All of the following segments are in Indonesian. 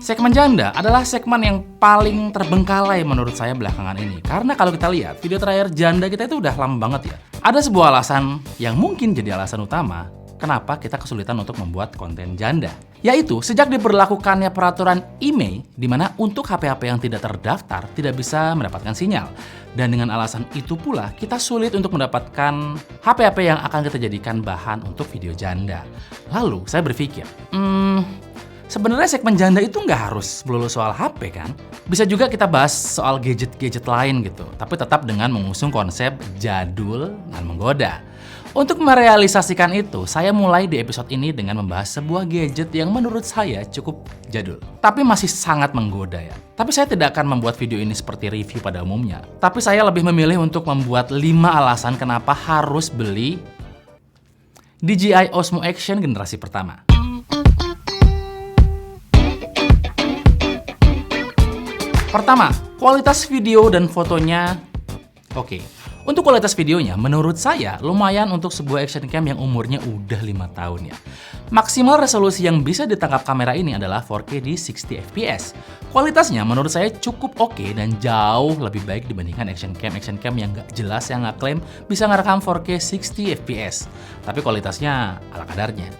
Segmen janda adalah segmen yang paling terbengkalai menurut saya belakangan ini. Karena kalau kita lihat, video terakhir janda kita itu udah lama banget ya. Ada sebuah alasan yang mungkin jadi alasan utama kenapa kita kesulitan untuk membuat konten janda. Yaitu, sejak diberlakukannya peraturan IMEI, di mana untuk HP-HP yang tidak terdaftar tidak bisa mendapatkan sinyal. Dan dengan alasan itu pula, kita sulit untuk mendapatkan HP-HP yang akan kita jadikan bahan untuk video janda. Lalu, saya berpikir, sebenarnya segmen janda itu nggak harus melulu soal HP kan? Bisa juga kita bahas soal gadget-gadget lain gitu, tapi tetap dengan mengusung konsep jadul dan menggoda. Untuk merealisasikan itu, saya mulai di episode ini dengan membahas sebuah gadget yang menurut saya cukup jadul, tapi masih sangat menggoda ya. Tapi saya tidak akan membuat video ini seperti review pada umumnya, tapi saya lebih memilih untuk membuat 5 alasan kenapa harus beli DJI Osmo Action generasi pertama. Pertama, kualitas video dan fotonya oke. Untuk kualitas videonya, menurut saya lumayan untuk sebuah action cam yang umurnya udah 5 tahun ya. Maksimal resolusi yang bisa ditangkap kamera ini adalah 4K di 60 fps. Kualitasnya menurut saya cukup oke dan jauh lebih baik dibandingkan action cam yang nggak jelas yang ngeklaim bisa ngerekam 4K 60 fps. Tapi kualitasnya ala kadarnya.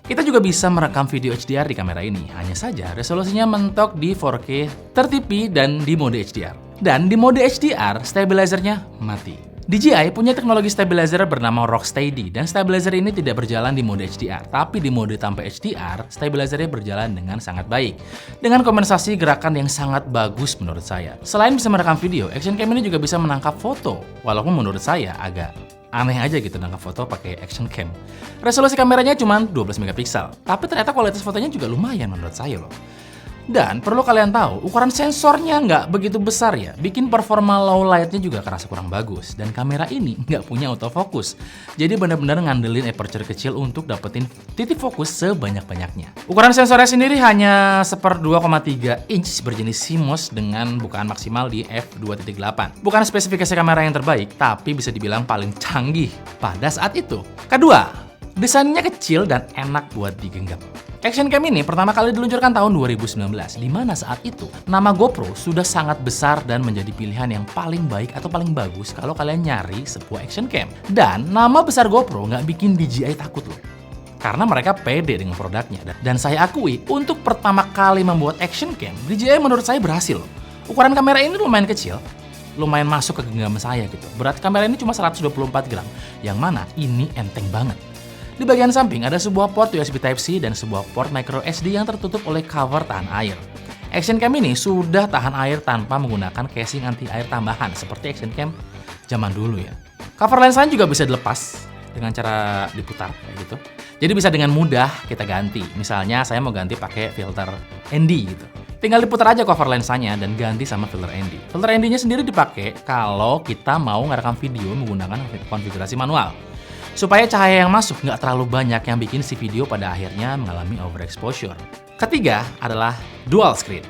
Kita juga bisa merekam video HDR di kamera ini, hanya saja resolusinya mentok di 4K 30p dan di mode HDR. Dan di mode HDR, stabilizernya mati. DJI punya teknologi stabilizer bernama Rocksteady, dan stabilizer ini tidak berjalan di mode HDR, tapi di mode tanpa HDR, stabilizernya berjalan dengan sangat baik, dengan kompensasi gerakan yang sangat bagus menurut saya. Selain bisa merekam video, action cam ini juga bisa menangkap foto, walaupun menurut saya agak aneh aja gitu nangkap foto pakai action cam. Resolusi kameranya cuma 12 megapiksel, tapi ternyata kualitas fotonya juga lumayan menurut saya loh. Dan perlu kalian tahu, ukuran sensornya nggak begitu besar ya, bikin performa low lightnya juga kerasa kurang bagus. Dan kamera ini nggak punya autofocus, jadi benar-benar ngandelin aperture kecil untuk dapetin titik fokus sebanyak-banyaknya. Ukuran sensornya sendiri hanya 1/2,3 inch berjenis CMOS dengan bukaan maksimal di f2.8. Bukan spesifikasi kamera yang terbaik, tapi bisa dibilang paling canggih pada saat itu. Kedua, desainnya kecil dan enak buat digenggam. Action cam ini pertama kali diluncurkan tahun 2019, di mana saat itu nama GoPro sudah sangat besar dan menjadi pilihan yang paling baik atau paling bagus kalau kalian nyari sebuah action cam. Dan nama besar GoPro nggak bikin DJI takut loh, karena mereka pede dengan produknya. Dan saya akui, untuk pertama kali membuat action cam, DJI menurut saya berhasil loh. Ukuran kamera ini lumayan kecil, lumayan masuk ke genggaman saya gitu. Berat kamera ini cuma 124 gram, yang mana ini enteng banget. Di bagian samping ada sebuah port USB Type-C dan sebuah port micro SD yang tertutup oleh cover tahan air. Action cam ini sudah tahan air tanpa menggunakan casing anti air tambahan seperti action cam zaman dulu ya. Cover lensanya juga bisa dilepas dengan cara diputar kayak gitu. Jadi bisa dengan mudah kita ganti. Misalnya saya mau ganti pakai filter ND gitu. Tinggal diputar aja cover lensanya dan ganti sama filter ND. Filter ND-nya sendiri dipakai kalau kita mau ngerekam video menggunakan konfigurasi manual, supaya cahaya yang masuk nggak terlalu banyak yang bikin si video pada akhirnya mengalami overexposure. Ketiga adalah dual screen.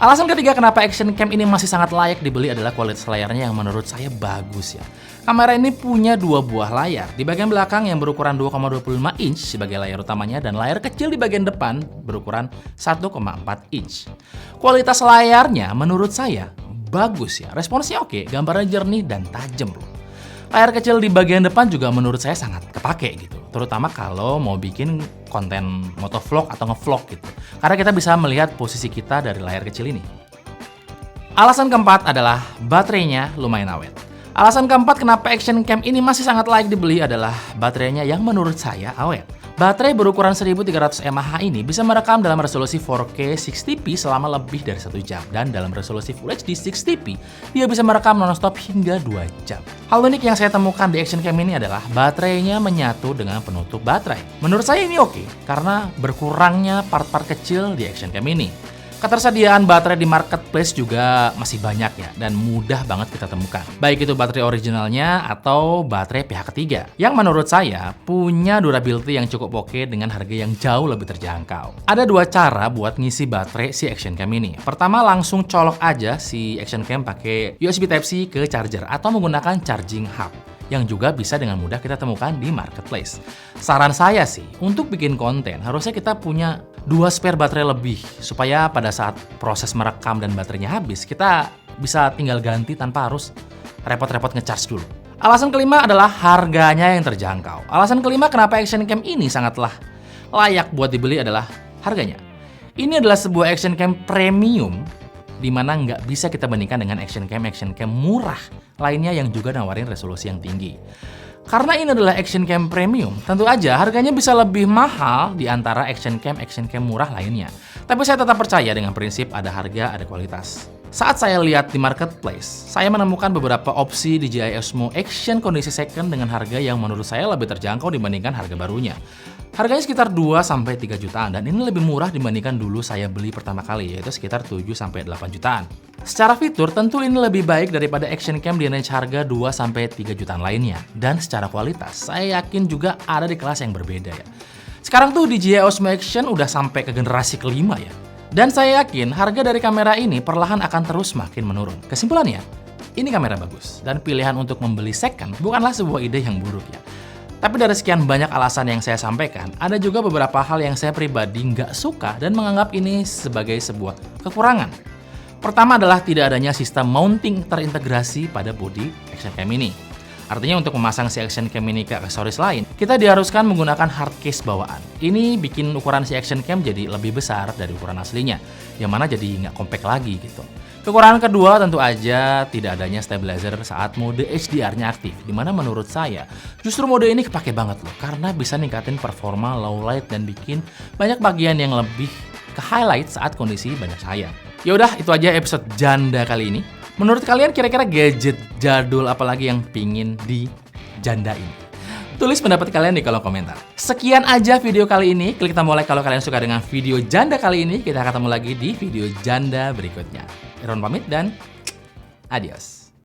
Alasan ketiga kenapa action cam ini masih sangat layak dibeli adalah kualitas layarnya yang menurut saya bagus ya. Kamera ini punya 2 buah layar. Di bagian belakang yang berukuran 2,25 inch sebagai layar utamanya dan layar kecil di bagian depan berukuran 1,4 inch. Kualitas layarnya menurut saya bagus ya. Responsnya oke, gambarnya jernih dan tajam loh. Layar kecil di bagian depan juga menurut saya sangat kepake gitu, terutama kalau mau bikin konten motovlog atau ngevlog gitu, karena kita bisa melihat posisi kita dari layar kecil ini. Alasan keempat adalah baterainya lumayan awet. Alasan keempat kenapa action cam ini masih sangat layak dibeli adalah baterainya yang menurut saya awet. Baterai berukuran 1300 mAh ini bisa merekam dalam resolusi 4K 60p selama lebih dari 1 jam. Dan dalam resolusi Full HD 60p, dia bisa merekam non-stop hingga 2 jam. Hal unik yang saya temukan di action cam ini adalah baterainya menyatu dengan penutup baterai. Menurut saya ini oke, karena berkurangnya part-part kecil di action cam ini. Ketersediaan baterai di marketplace juga masih banyak ya, dan mudah banget kita temukan. Baik itu baterai originalnya atau baterai pihak ketiga, yang menurut saya punya durability yang cukup oke dengan harga yang jauh lebih terjangkau. Ada 2 cara buat ngisi baterai si action cam ini. Pertama, langsung colok aja si action cam pakai USB Type-C ke charger atau menggunakan charging hub. yang juga bisa dengan mudah kita temukan di marketplace. Saran saya sih, untuk bikin konten harusnya kita punya 2 spare baterai lebih supaya pada saat proses merekam dan baterainya habis, kita bisa tinggal ganti tanpa harus repot-repot ngecharge dulu. Alasan kelima adalah harganya yang terjangkau. Alasan kelima kenapa action cam ini sangatlah layak buat dibeli adalah harganya. Ini adalah sebuah action cam premium di mana nggak bisa kita bandingkan dengan action cam murah lainnya yang juga nawarin resolusi yang tinggi. Karena ini adalah action cam premium, tentu aja harganya bisa lebih mahal di antara action cam murah lainnya. Tapi saya tetap percaya dengan prinsip ada harga, ada kualitas. Saat saya lihat di marketplace, saya menemukan beberapa opsi DJI Osmo Action kondisi second dengan harga yang menurut saya lebih terjangkau dibandingkan harga barunya. Harganya sekitar 2-3 jutaan dan ini lebih murah dibandingkan dulu saya beli pertama kali, yaitu sekitar 7-8 jutaan. Secara fitur tentu ini lebih baik daripada action cam di range harga 2-3 jutaan lainnya. Dan secara kualitas saya yakin juga ada di kelas yang berbeda ya. Sekarang tuh DJI Osmo Action udah sampai ke generasi kelima ya. Dan saya yakin harga dari kamera ini perlahan akan terus makin menurun. Kesimpulannya, ini kamera bagus dan pilihan untuk membeli second bukanlah sebuah ide yang buruk ya. Tapi dari sekian banyak alasan yang saya sampaikan, ada juga beberapa hal yang saya pribadi nggak suka dan menganggap ini sebagai sebuah kekurangan. Pertama adalah tidak adanya sistem mounting terintegrasi pada bodi action cam ini. Artinya untuk memasang si action cam ini ke aksesoris lain, kita diharuskan menggunakan hard case bawaan. Ini bikin ukuran si action cam jadi lebih besar dari ukuran aslinya, yang mana jadi nggak compact lagi gitu. Kekurangan kedua tentu aja tidak adanya stabilizer saat mode HDR-nya aktif, dimana menurut saya justru mode ini kepake banget loh, karena bisa ningkatin performa low light dan bikin banyak bagian yang lebih ke highlight saat kondisi banyak cahaya. Yaudah, itu aja episode janda kali ini. Menurut kalian kira-kira gadget jadul apalagi yang pingin dijandain? Tulis pendapat kalian di kolom komentar. Sekian aja video kali ini. Klik tombol like kalau kalian suka dengan video janda kali ini. Kita ketemu lagi di video janda berikutnya. Iron pamit dan adios.